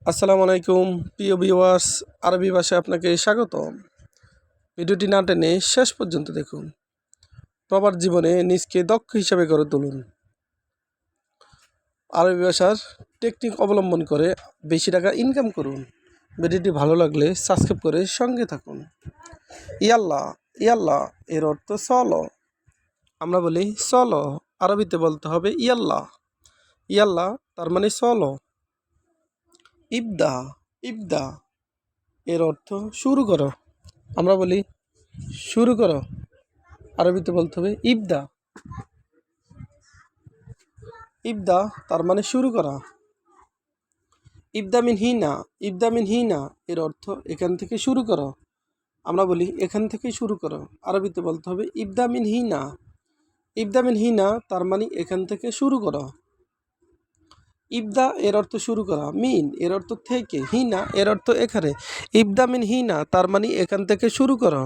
আসসালামু আলাইকুম প্রিয় ভিউয়ার্স, আরবি ভাষায় আপনাকে স্বাগতম। ভিডিওটি না টেনে শেষ পর্যন্ত দেখুন। প্রবাস জীবনে নিজকে দক্ষ হিসাবে গড়ে তুলুন। আরবি ভাষার টেকনিক অবলম্বন করে বেশি টাকা ইনকাম করুন। ভিডিওটি ভালো লাগলে সাবস্ক্রাইব করে সঙ্গে থাকুন। ইয়াল্লা ইয়াল্লা এর অর্থ চলো। আমরা বলি চলো, আরবিতে বলতে হবে ইয়াল্লা। ইয়াল্লা তার মানে চলো। ইবদা ইবদা এর অর্থ শুরু করো। আমরা বলি শুরু করো, আরবিতে বলতে হবে ইবদা। ইবদা তার মানে শুরু করা। ইবদা মিন হিনা, ইবদা মিন হিনা এর অর্থ এখান থেকে শুরু করো। আমরা বলি এখান থেকে শুরু করো, আরবিতে বলতে হবে ইবদা মিন হিনা। ইবদা মিন হিনা তার মানে এখান থেকে শুরু করো। ইবদা এর অর্থ শুরু করা, মিন এর অর্থ থেকে, হিনা এর অর্থ এখানে। ইবদা মিন হিনা তার মানে এখান থেকে শুরু করো।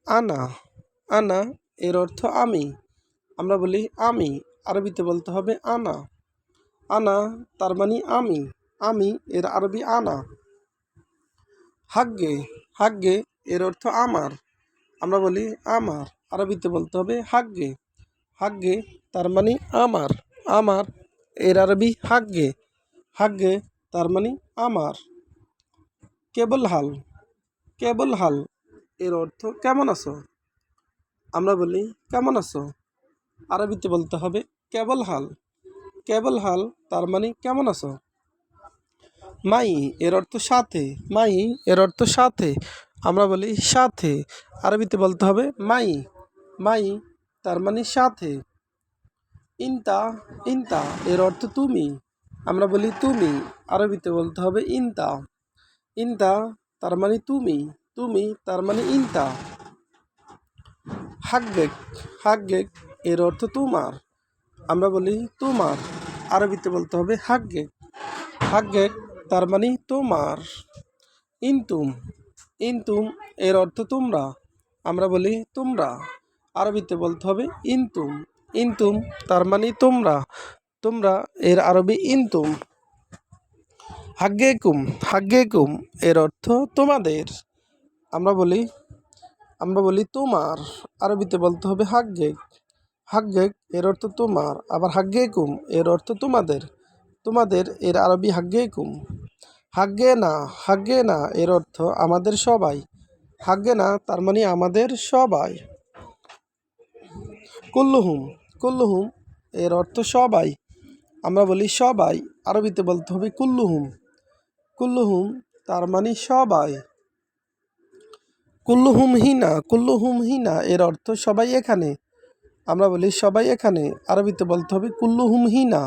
আনা আনা এর অর্থ আমি। আমরা বলি আমি, আরবিতে বলতে হবে আনা। আনা তার মানে আমি, আমি এর আরবি আনা। হাগ্গে হাগ্গে এর অর্থ আমার। আমরা বলি আমার, আরবিতে বলতে হবে হাগ্গে। হাগ্গে তার মানে আমার, আমার এর আরবি হাগ্গে। হাগ্গে তার মানে আমার। কেবল হাল, কেবল হাল এর অর্থ কেমন আছো। আমরা বলি কেমন আছো, আরবিতে বলতে হবে কেবল হাল। কেবল হাল তার মানে কেমন আছো। মাই এর অর্থ সাথে, মাই এর অর্থ সাথে। আমরা বলি সাথে, আরবিতে বলতে হবে মাই। মাই তার মানে সাথে। ইনতা ইনতা এর অর্থ তুমি। আমরা বলি তুমি, আরবিতে বলতে হবে ইনতা। ইনতা তার মানে তুমি, তুমি তার মানে ইনতা। হাগ্গেক হাগ্গেক এর অর্থ তোমার। আমরা বলি তোমার, আরবিতে বলতে হবে হাগ্গেক। হাগ্গেক তার মানে তোমার। ইনতুম ইনতুম এর অর্থ তোমরা। আমরা বলি তোমরা, আরবিতে বলতে হবে ইনতুম। ইনতুম তার মানে তোমরা, তোমরা এর আরবি ইনতুম। হাগ্গেকুম হাগ্গেকুম এর অর্থ তোমাদের। আমরা বলি তোমার, আরবিতে বলতে হবে হাগ্গেক। হাগ্গেক এর অর্থ তোমার, আবার হাগ্গেকুম এর অর্থ তোমাদের। তোমাদের এর আরবি হাগ্গেকুম। হাগ্গে না এর অর্থ আমাদের সবাই। হাগ্গে না তার মানে আমাদের সবাই। কুল্লুহুম কুল্লুহুম এর অর্থ সবাই। আমরা বলি সবাই, আরবিতে বলতে হবে কুল্লুহুম। কুল্লুহুম তার মানে সবাই। কুল্লুহুম হিনা এর অর্থ সবাই এখানে। আমরা বলি সবাই এখানে, আরবিতে বলতে হবে কুল্লুহুম হিনা।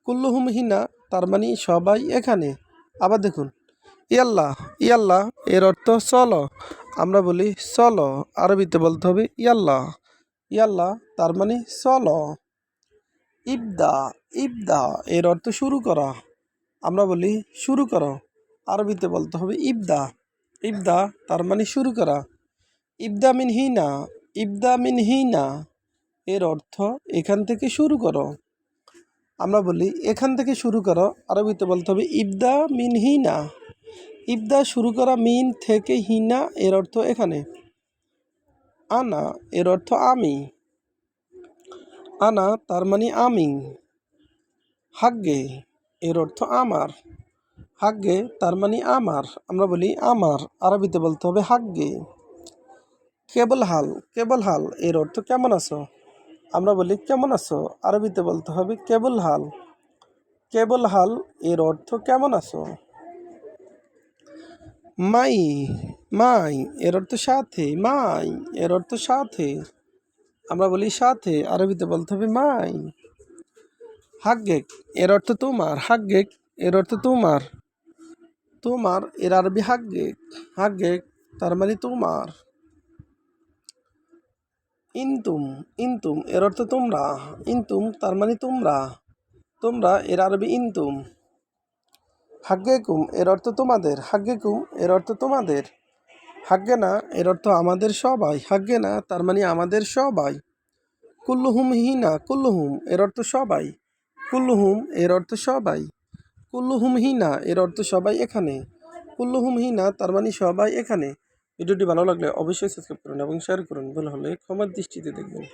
কুল্লুহুম হিনা তার মানে সবাই এখানে। আবার দেখুন ইয়াল্লা ইয়াল্লা এর অর্থ চলো। আমরা বলি চলো, আরবিতে বলতে হবে ইয়াল্লা। ইয়াল্লা তার মানে চলো। ইবদা ইবদা এর অর্থ শুরু করা। আমরা বলি শুরু করো, আরবিতে বলতে হবে ইবদা। ইবদা তার মানে শুরু করা। ইবদা মিন হিনা, ইবদা মিন হিনা এর অর্থ এখান থেকে শুরু করো। আমরা বলি এখান থেকে শুরু করো, আরবিতে বলতে হবে ইবদা মিন হিনা। ইবদা শুরু করা, মিন থেকে, হিনা এর অর্থ এখানে। আনা এর অর্থ আমি। আনা তার মানে আমি। হাগ্গে এর অর্থ আমার। হাগ্গে তার মানে আমার। আমরা বলি আমার, আরবিতে বলতে হবে হাগ্গে। কেবল হাল এর অর্থ কেমন আছো। আমরা বলি কেমন আছো, আরবিতে বলতে হবে কেবল হাল। কেবল হাল এর অর্থ কেমন আছো। মাই মাই এর অর্থ সাথে, মাই এর অর্থ সাথে। আমরা বলি সাথে, আরবিতে বলতে হবে মাই। হাগ্গেক এর অর্থ তোমার, হাগ্গেক এর অর্থ তোমার। তোমার এর আরবি হাগ্গেক। হাগ্গেক তার মানে তোমার। ইনতুম ইনতুম এর অর্থ তোমরা। ইনতুম তার মানে তোমরা। তোমরা এর আরবি ইনতুম। হাগ্গেকুম এর অর্থ তোমাদের। হাগ্গেকুম এর অর্থ তোমাদের। হাগ্গে না এর অর্থ আমাদের সবাই। হাগ্গে না তার মানে আমাদের সবাই। কুল্লুহুম হিনা, কুল্লুহুম এর অর্থ সবাই। কুল্লুহুম এর অর্থ সবাই। কুল্লুহুম হিনা এর অর্থ সবাই এখানে। কুল্লুহুম হিনা তার মানে সবাই এখানে। ভিডিওটি ভালো লাগলে অবশ্যই সাবস্ক্রাইব করুন এবং শেয়ার করুন। ভুল হলে ক্ষমার দৃষ্টিতে দেখবেন।